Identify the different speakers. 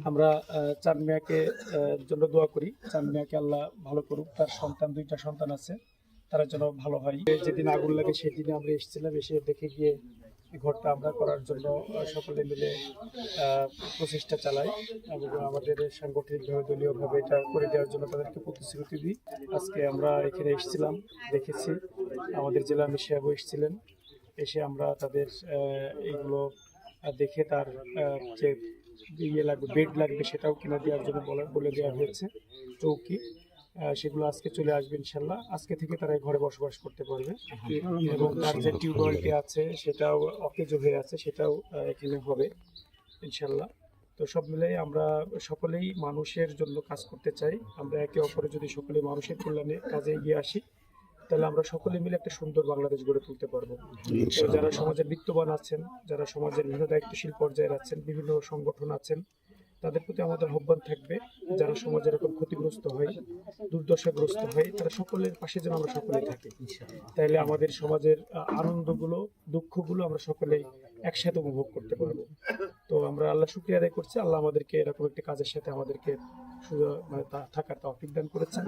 Speaker 1: আমরা চাঁদ মিয়াকে জন্য দোয়া করি। চাঁদ মিয়াকে আল্লাহ ভালো করুক। তার দুইটা সন্তান আছে, তারা যেন ভালো হয়। যেদিন আগুন লাগে সেদিনে আমরা এসেছিলাম, এসে দেখে গিয়ে এই ঘরটা আমরা করার জন্য সকলে মিলে প্রচেষ্টা চালাই এবং আমাদের সাংগঠনিকভাবে দলীয়ভাবে এটা করে দেওয়ার জন্য তাদেরকে প্রতিশ্রুতি দিই। আজকে আমরা এখানে এসেছিলাম, দেখেছি, আমাদের জেলা আমির সাহেবও এসেছিলেন। এসে আমরা তাদের এইগুলো দেখে তার যে লাগবে, বেড লাগবে, সেটাও কিনে দেওয়ার জন্য বলে দেওয়া হয়েছে। চৌকি সেগুলো আজকে চলে আসবে ইনশাল্লাহ। আজকে থেকে তারা ঘরে বসবাস করতে পারবে এবং তার যে টিউবওয়েলটি আছে সেটাও অকেজো হয়ে আছে, সেটাও এখানে হবে ইনশাল্লাহ। তো সব মিলাই আমরা সকলেই মানুষের জন্য কাজ করতে চাই। আমরা একে অপরে যদি সকলে মানুষের কল্যাণে কাজে এগিয়ে আসি, তাহলে আমরা সকলে মিলে একটা সুন্দর বাংলাদেশ গড়ে তুলতে পারবো। তো যারা সমাজের বিত্তবান আছেন, যারা সমাজের বিভিন্ন দায়িত্বশীল পর্যায়ে আছেন, বিভিন্ন সংগঠন আছেন, তাদের প্রতি আমাদের আহ্বান থাকবে, যারা সমাজের এরকম ক্ষতিগ্রস্ত হয়, দুর্দশাগ্রস্ত হয়, তারা সকলের পাশে যেন আমরা সকলেই থাকি। তাইলে আমাদের সমাজের আনন্দগুলো, দুঃখগুলো আমরা সকলেই একসাথে উপভোগ করতে পারবো। তো আমরা আল্লাহ শুকরিয়া আদায় করছি, আল্লাহ আমাদেরকে এরকম একটি কাজের সাথে আমাদেরকে থাকার তৌফিক দান করেছেন।